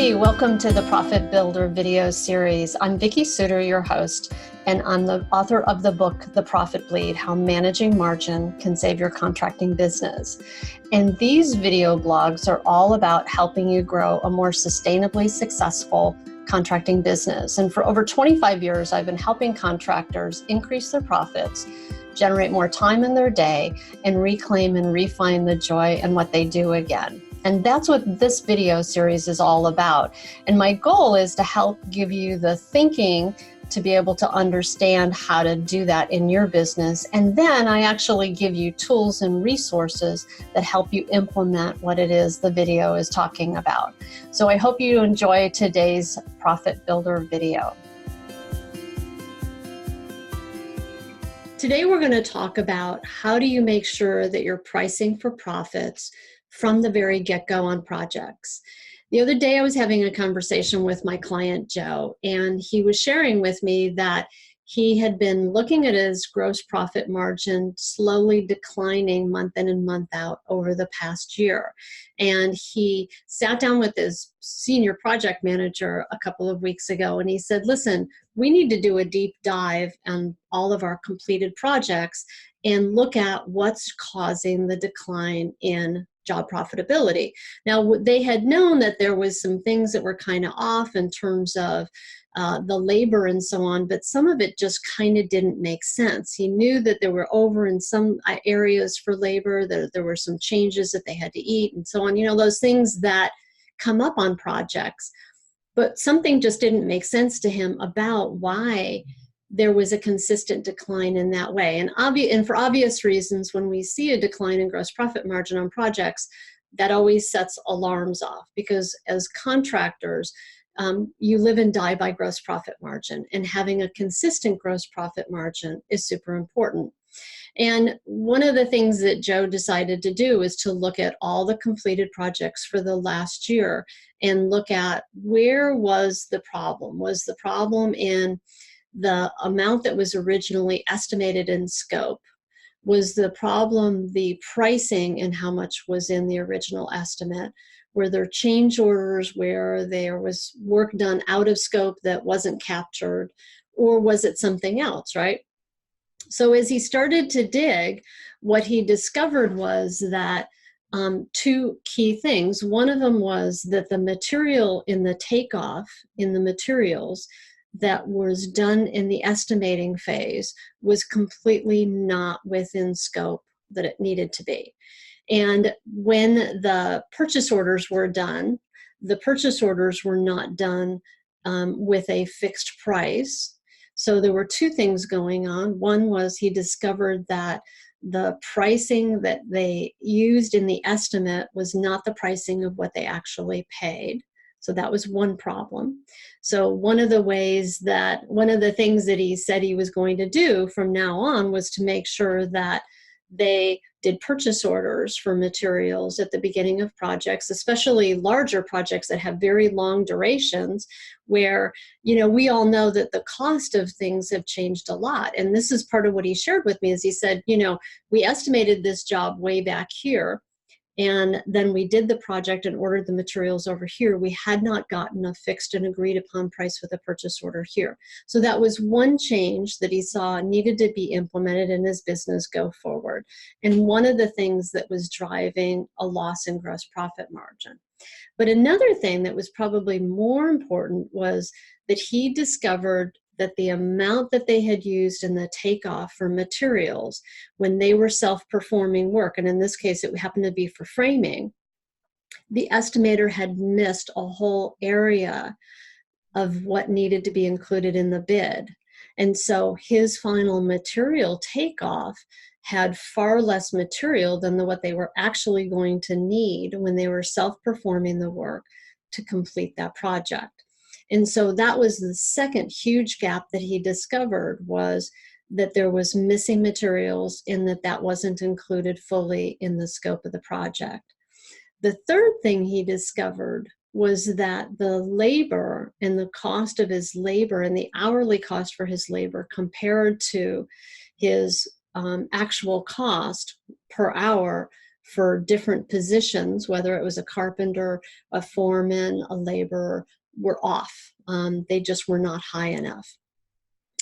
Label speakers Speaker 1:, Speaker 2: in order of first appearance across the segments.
Speaker 1: Hey, welcome to the Profit Builder video series. I'm Vicki Suter, your host, and I'm the author of the book, The Profit Bleed, How Managing Margin Can Save Your Contracting Business. And these video blogs are all about helping you grow a more sustainably successful contracting business. And for over 25 years, I've been helping contractors increase their profits, generate more time in their day, and reclaim and refine the joy in what they do again. And that's what this video series is all about. And my goal is to help give you the thinking to be able to understand how to do that in your business. And then I actually give you tools and resources that help you implement what it is the video is talking about. So I hope you enjoy today's Profit Builder video. Today we're going to talk about how do you make sure that you're pricing for profits from the very get-go on projects. The other day I was having a conversation with my client Joe, and he was sharing with me that he had been looking at his gross profit margin slowly declining month in and month out over the past year. And he sat down with his senior project manager a couple of weeks ago, and he said, listen, we need to do a deep dive on all of our completed projects and look at what's causing the decline in job profitability. Now, they had known that there was some things that were kind of off in terms of the labor and so on, but some of it just kind of didn't make sense. He knew that there were over in some areas for labor, that there were some changes that they had to eat and so on, you know, those things that come up on projects. But something just didn't make sense to him about why there was a consistent decline in that way. And for obvious reasons, when we see a decline in gross profit margin on projects, that always sets alarms off, because as contractors, you live and die by gross profit margin, and having a consistent gross profit margin is super important. And one of the things that Joe decided to do is to look at all the completed projects for the last year and look at where was the problem. Was the problem in the amount that was originally estimated in scope? Was the problem the pricing and how much was in the original estimate? Were there change orders where there was work done out of scope that wasn't captured? Or was it something else, right? So as he started to dig, what he discovered was that two key things. One of them was that the material in the takeoff, in the materials that was done in the estimating phase, was completely not within scope that it needed to be. And when the purchase orders were done, the purchase orders were not done with a fixed price. So there were two things going on. One was he discovered that the pricing that they used in the estimate was not the pricing of what they actually paid. So that was one problem. So one of the things that he said he was going to do from now on was to make sure that they did purchase orders for materials at the beginning of projects, especially larger projects that have very long durations, where, you know, we all know that the cost of things have changed a lot. And this is part of what he shared with me, is he said, you know, we estimated this job way back here, and then we did the project and ordered the materials over here. We had not gotten a fixed and agreed upon price with a purchase order here. So that was one change that he saw needed to be implemented in his business go forward. And one of the things that was driving a loss in gross profit margin. But another thing that was probably more important was that he discovered that the amount that they had used in the takeoff for materials when they were self-performing work, and in this case it happened to be for framing, the estimator had missed a whole area of what needed to be included in the bid. And so his final material takeoff had far less material than what they were actually going to need when they were self-performing the work to complete that project. And so that was the second huge gap that he discovered, was that there was missing materials and that wasn't included fully in the scope of the project. The third thing he discovered was that the labor and the cost of his labor and the hourly cost for his labor compared to his actual cost per hour for different positions, whether it was a carpenter, a foreman, a laborer, were off. They just were not high enough.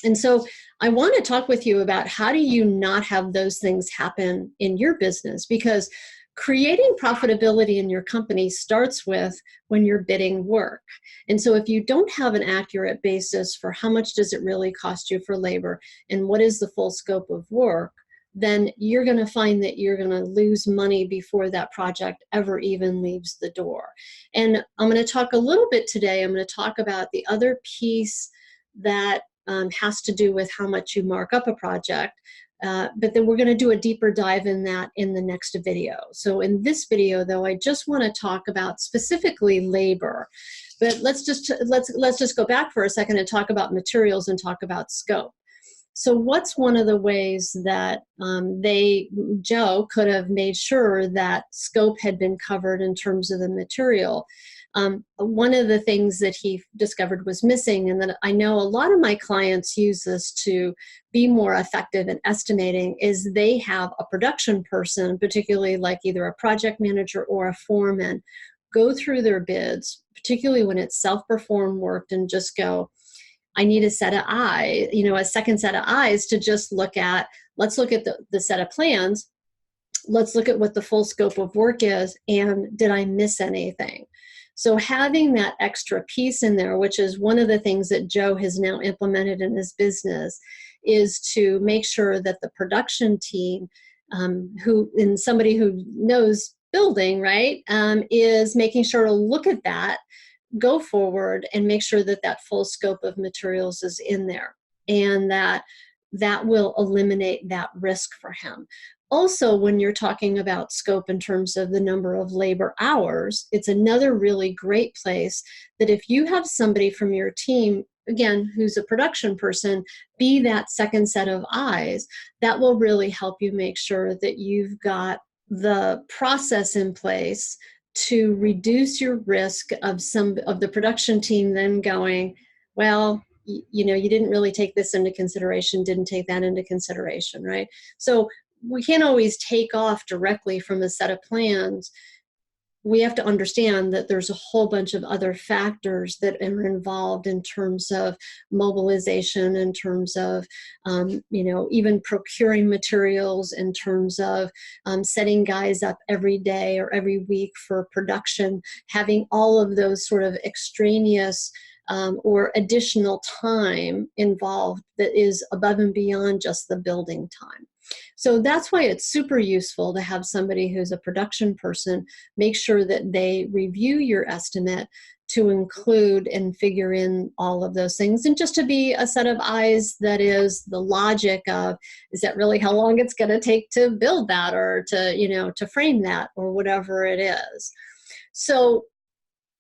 Speaker 1: And so I want to talk with you about how do you not have those things happen in your business, because creating profitability in your company starts with when you're bidding work. And so if you don't have an accurate basis for how much does it really cost you for labor and what is the full scope of work, then you're going to find that you're going to lose money before that project ever even leaves the door. And I'm going to talk a little bit today, I'm going to talk about the other piece that has to do with how much you mark up a project. But then we're going to do a deeper dive in that in the next video. So in this video, though, I just want to talk about specifically labor. But let's just go back for a second and talk about materials and talk about scope. So what's one of the ways that Joe could have made sure that scope had been covered in terms of the material? One of the things that he discovered was missing, and that I know a lot of my clients use this to be more effective in estimating, is they have a production person, particularly like either a project manager or a foreman, go through their bids, particularly when it's self-performed work, and just go, I need a set of eyes, a second set of eyes to just look at, let's look at the set of plans, let's look at what the full scope of work is, and did I miss anything? So having that extra piece in there, which is one of the things that Joe has now implemented in his business, is to make sure that the production team, somebody who knows building, right, is making sure to look at that, go forward, and make sure that that full scope of materials is in there, and that will eliminate that risk for him. Also, when you're talking about scope in terms of the number of labor hours, it's another really great place that if you have somebody from your team, again, who's a production person, be that second set of eyes, that will really help you make sure that you've got the process in place to reduce your risk of some of the production team then going, well, you didn't really take this into consideration, didn't take that into consideration, right? So we can't always take off directly from a set of plans. We have to understand that there's a whole bunch of other factors that are involved in terms of mobilization, in terms of, even procuring materials, in terms of setting guys up every day or every week for production, having all of those sort of extraneous or additional time involved that is above and beyond just the building time. So that's why it's super useful to have somebody who's a production person make sure that they review your estimate to include and figure in all of those things, and just to be a set of eyes that is the logic of, is that really how long it's going to take to build that, or to frame that, or whatever it is. So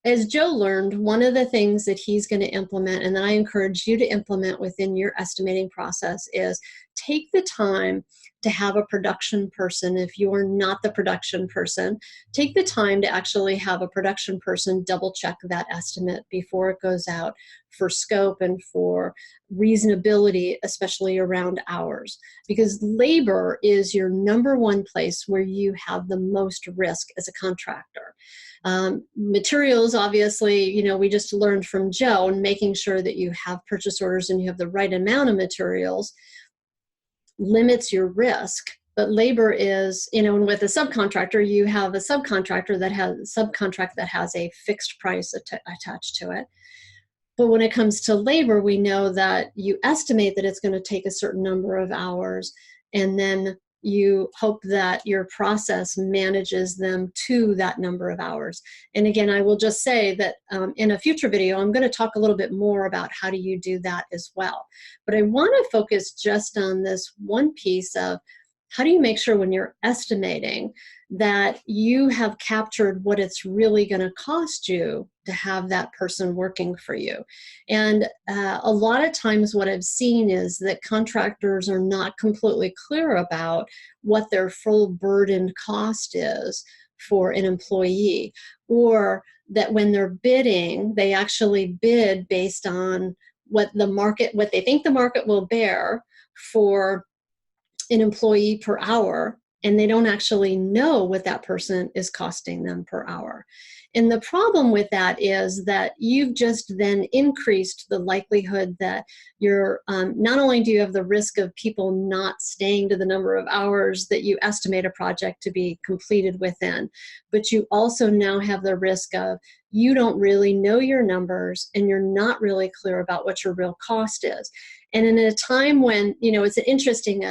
Speaker 1: as Joe learned, one of the things that he's going to implement, and that I encourage you to implement within your estimating process, is take the time to have a production person. If you're not the production person, take the time to actually have a production person double check that estimate before it goes out for scope and for reasonability, especially around hours. Because labor is your number one place where you have the most risk as a contractor. Materials, obviously, we just learned from Joe, and making sure that you have purchase orders and you have the right amount of materials limits your risk. But labor is, and with a subcontractor, you have a subcontractor that has a fixed price attached to it. But when it comes to labor, we know that you estimate that it's going to take a certain number of hours, and then you hope that your process manages them to that number of hours. And again, I will just say that in a future video, I'm going to talk a little bit more about how do you do that as well. But I want to focus just on this one piece of, how do you make sure when you're estimating that you have captured what it's really going to cost you to have that person working for you? And a lot of times what I've seen is that contractors are not completely clear about what their full burdened cost is for an employee, or that when they're bidding, they actually bid based on what they think the market will bear for an employee per hour, and they don't actually know what that person is costing them per hour. And the problem with that is that you've just then increased the likelihood that you're, not only do you have the risk of people not staying to the number of hours that you estimate a project to be completed within, but you also now have the risk of you don't really know your numbers and you're not really clear about what your real cost is. And in a time when, it's an interesting,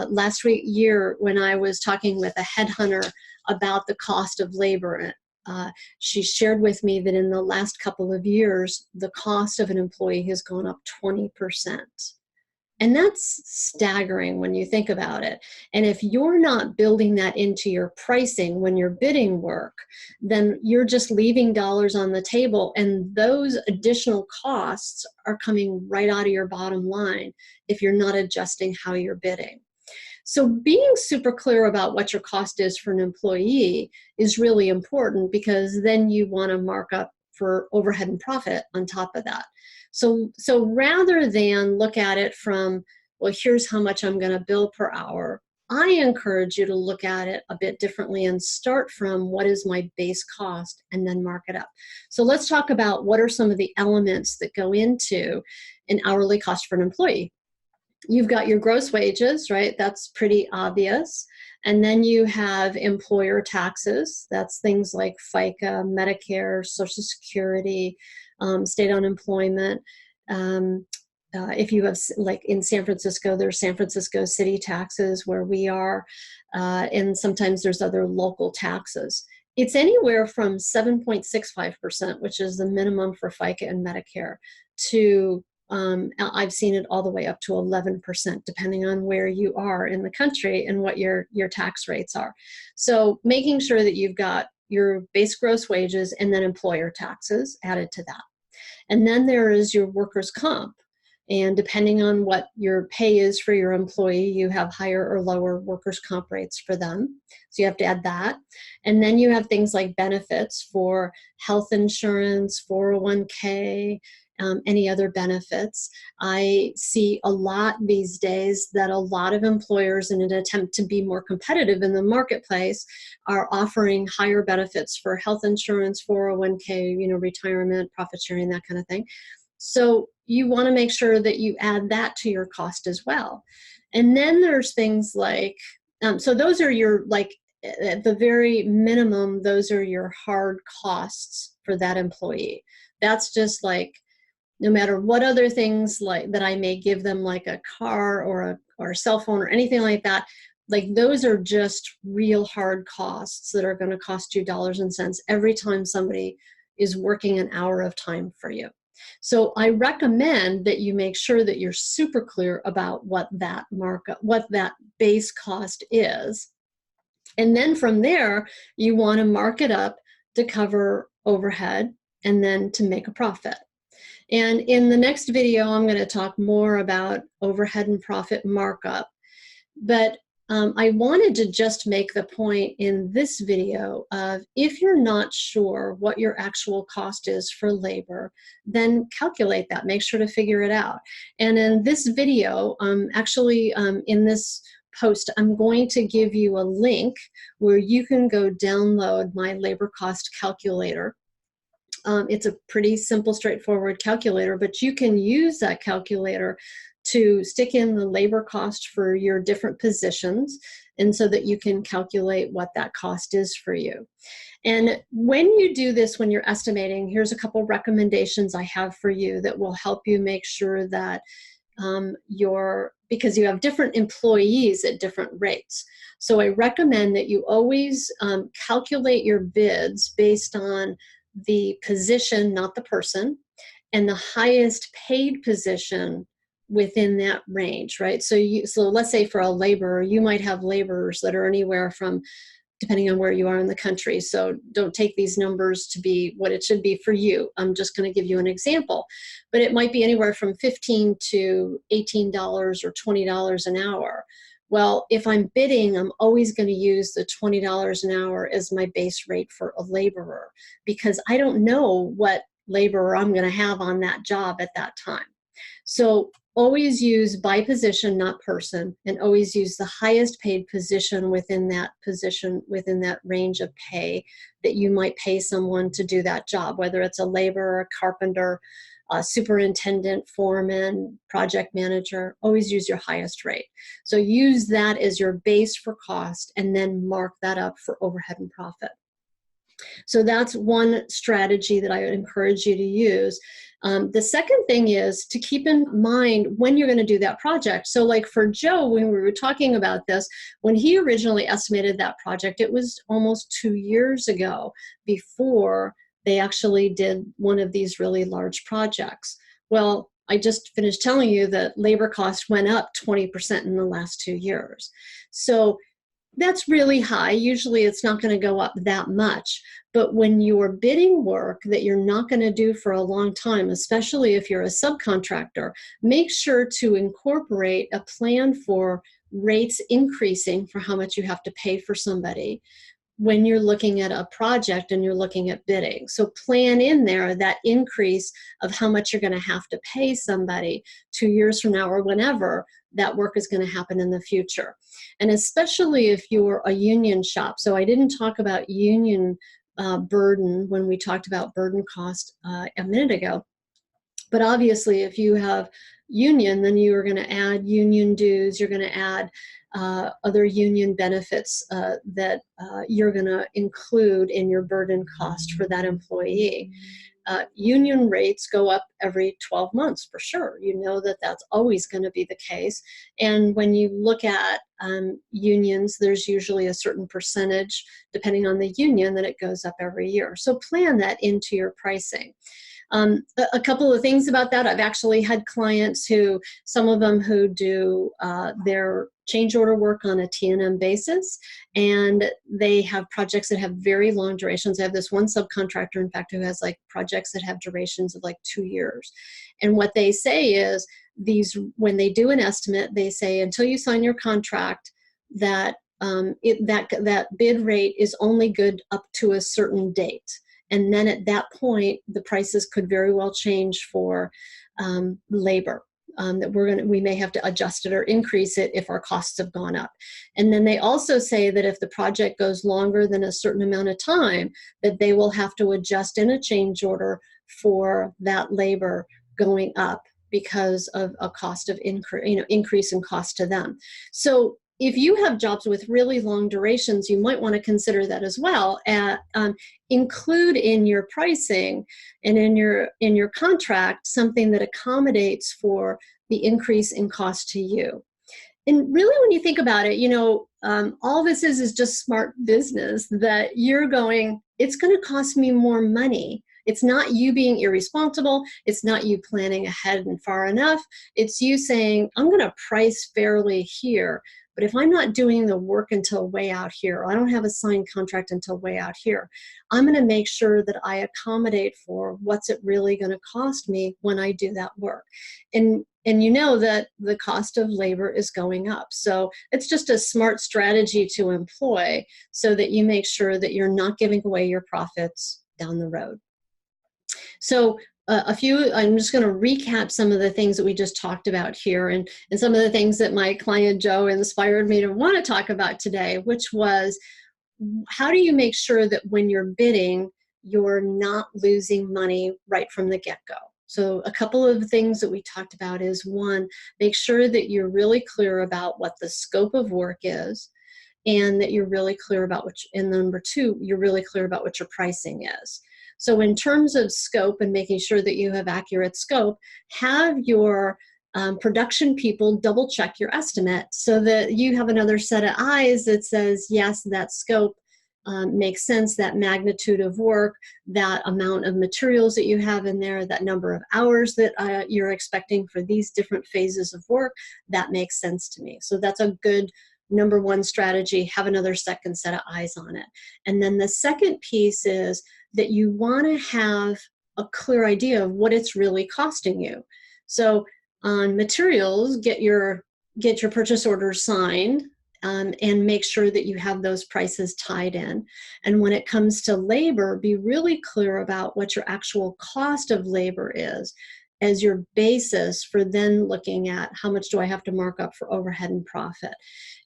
Speaker 1: last year when I was talking with a headhunter about the cost of labor, she shared with me that in the last couple of years, the cost of an employee has gone up 20%. And that's staggering when you think about it. And if you're not building that into your pricing when you're bidding work, then you're just leaving dollars on the table. And those additional costs are coming right out of your bottom line if you're not adjusting how you're bidding. So being super clear about what your cost is for an employee is really important, because then you want to mark up for overhead and profit on top of that. So rather than look at it from, well, here's how much I'm going to bill per hour, I encourage you to look at it a bit differently and start from what is my base cost and then mark it up. So let's talk about what are some of the elements that go into an hourly cost for an employee. You've got your gross wages, right? That's pretty obvious. And then you have employer taxes. That's things like FICA, Medicare, Social Security, state unemployment. If you have, like in San Francisco, there's San Francisco city taxes where we are, and sometimes there's other local taxes. It's anywhere from 7.65%, which is the minimum for FICA and Medicare, to I've seen it all the way up to 11%, depending on where you are in the country and what your tax rates are. So making sure that you've got your base gross wages and then employer taxes added to that. And then there is your workers' comp. And depending on what your pay is for your employee, you have higher or lower workers' comp rates for them. So you have to add that. And then you have things like benefits for health insurance, 401k, any other benefits. I see a lot these days that a lot of employers, in an attempt to be more competitive in the marketplace, are offering higher benefits for health insurance, 401k, retirement, profit sharing, that kind of thing. So you want to make sure that you add that to your cost as well. And then there's things like, so those are your, like, at the very minimum, those are your hard costs for that employee. That's just like, no matter what other things like that I may give them, like a car or a cell phone or anything like that, like those are just real hard costs that are going to cost you dollars and cents every time somebody is working an hour of time for you. So I recommend that you make sure that you're super clear about what that markup, what that base cost is. And then from there, you want to mark it up to cover overhead and then to make a profit. And in the next video, I'm going to talk more about overhead and profit markup. But I wanted to just make the point in this video of, if you're not sure what your actual cost is for labor, then calculate that. Make sure to figure it out. And in this video, in this post, I'm going to give you a link where you can go download my labor cost calculator. It's a pretty simple, straightforward calculator, but you can use that calculator to stick in the labor cost for your different positions, and so that you can calculate what that cost is for you. And when you do this, when you're estimating, here's a couple recommendations I have for you that will help you make sure that because you have different employees at different rates. So I recommend that you always calculate your bids based on the position, not the person, and the highest paid position within that range, right? So let's say for a laborer, you might have laborers that are anywhere from, depending on where you are in the country. So don't take these numbers to be what it should be for you. I'm just going to give you an example, but it might be anywhere from $15 to $18 or $20 an hour. Well, if I'm bidding, I'm always going to use the $20 an hour as my base rate for a laborer, because I don't know what laborer I'm going to have on that job at that time. So always use by position, not person, and always use the highest paid position, within that range of pay that you might pay someone to do that job, whether it's a laborer, a carpenter, a superintendent, foreman, project manager. Always use your highest rate. So use that as your base for cost, and then mark that up for overhead and profit. So that's one strategy that I would encourage you to use. The second thing is to keep in mind when you're going to do that project. So like for Joe, when we were talking about this, when he originally estimated that project, it was almost 2 years ago before they actually did one of these really large projects. Well, I just finished telling you that labor costs went up 20% in the last 2 years. So that's really high. Usually it's not going to go up that much. But when you're bidding work that you're not going to do for a long time, especially if you're a subcontractor, make sure to incorporate a plan for rates increasing for how much you have to pay for somebody when you're looking at a project and you're looking at bidding. So plan in there that increase of how much you're going to have to pay somebody 2 years from now or whenever that work is going to happen in the future. And especially if you're a union shop. So I didn't talk about union burden when we talked about burden cost a minute ago. But obviously, if you have union, then you are going to add union dues. You're going to add other union benefits that you're going to include in your burden cost for that employee. Union rates go up every 12 months for sure. You know that that's always going to be the case. And when you look at unions, there's usually a certain percentage, depending on the union, that it goes up every year. So plan that into your pricing. A couple of things about that. I've actually had clients who, some of them who do their change order work on a T&M basis, and they have projects that have very long durations. I have this one subcontractor, in fact, who has like projects that have durations of like 2 years. And what they say is when they do an estimate, they say until you sign your contract, that that bid rate is only good up to a certain date. And then at that point, the prices could very well change for labor. That we may have to adjust it or increase it if our costs have gone up. And then they also say that if the project goes longer than a certain amount of time, that they will have to adjust in a change order for that labor going up because of a cost of increase in cost to them. So if you have jobs with really long durations, you might want to consider that as well. Include in your pricing and in your contract something that accommodates for the increase in cost to you. And really, when you think about it, all this is just smart business that you're going, it's going to cost me more money. It's not you being irresponsible. It's not you planning ahead and far enough. It's you saying, I'm going to price fairly here. But if I'm not doing the work until way out here, or I don't have a signed contract until way out here, I'm going to make sure that I accommodate for what's it really going to cost me when I do that work. And you know that the cost of labor is going up. So it's just a smart strategy to employ so that you make sure that you're not giving away your profits down the road. So I'm just going to recap some of the things that we just talked about here and some of the things that my client Joe inspired me to want to talk about today, which was, how do you make sure that when you're bidding, you're not losing money right from the get-go? So a couple of things that we talked about is, one, make sure that you're really clear about what the scope of work is, and that you're really clear about and number two, you're really clear about what your pricing is. So in terms of scope and making sure that you have accurate scope, have your production people double check your estimate so that you have another set of eyes that says, yes, that scope makes sense, that magnitude of work, that amount of materials that you have in there, that number of hours that you're expecting for these different phases of work, that makes sense to me. So that's a good number one strategy. Have another second set of eyes on it. And then the second piece is that you want to have a clear idea of what it's really costing you. So on materials, get your purchase orders signed and make sure that you have those prices tied in. And when it comes to labor, be really clear about what your actual cost of labor is. as your basis for then looking at how much do I have to mark up for overhead and profit.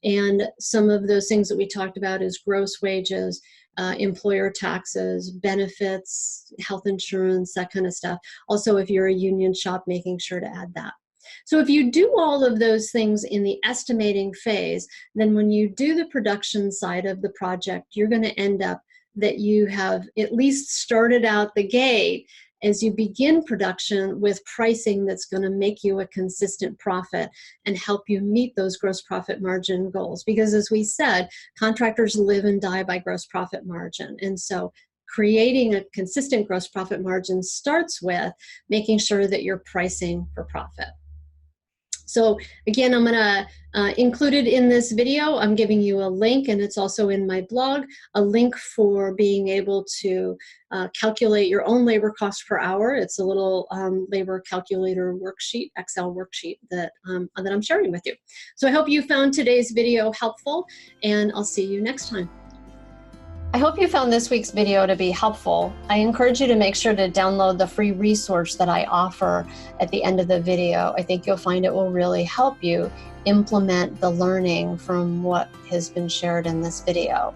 Speaker 1: And some of those things that we talked about is gross wages, employer taxes, benefits, health insurance, that kind of stuff. Also, if you're a union shop, making sure to add that. So if you do all of those things in the estimating phase, then when you do the production side of the project, you're going to end up that you have at least started out the gate as you begin production with pricing that's going to make you a consistent profit and help you meet those gross profit margin goals. Because as we said, contractors live and die by gross profit margin. And so creating a consistent gross profit margin starts with making sure that you're pricing for profit. So again, I'm going to include it in this video. I'm giving you a link, and it's also in my blog, a link for being able to calculate your own labor cost per hour. It's a little labor calculator worksheet, Excel worksheet that I'm sharing with you. So I hope you found today's video helpful, and I'll see you next time. I hope you found this week's video to be helpful. I encourage you to make sure to download the free resource that I offer at the end of the video. I think you'll find it will really help you implement the learning from what has been shared in this video.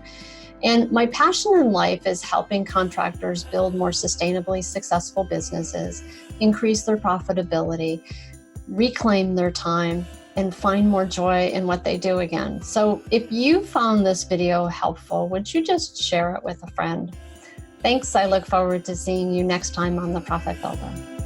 Speaker 1: And my passion in life is helping contractors build more sustainably successful businesses, increase their profitability, reclaim their time, and find more joy in what they do again. So if you found this video helpful, would you just share it with a friend? Thanks. I look forward to seeing you next time on The Profit Builder.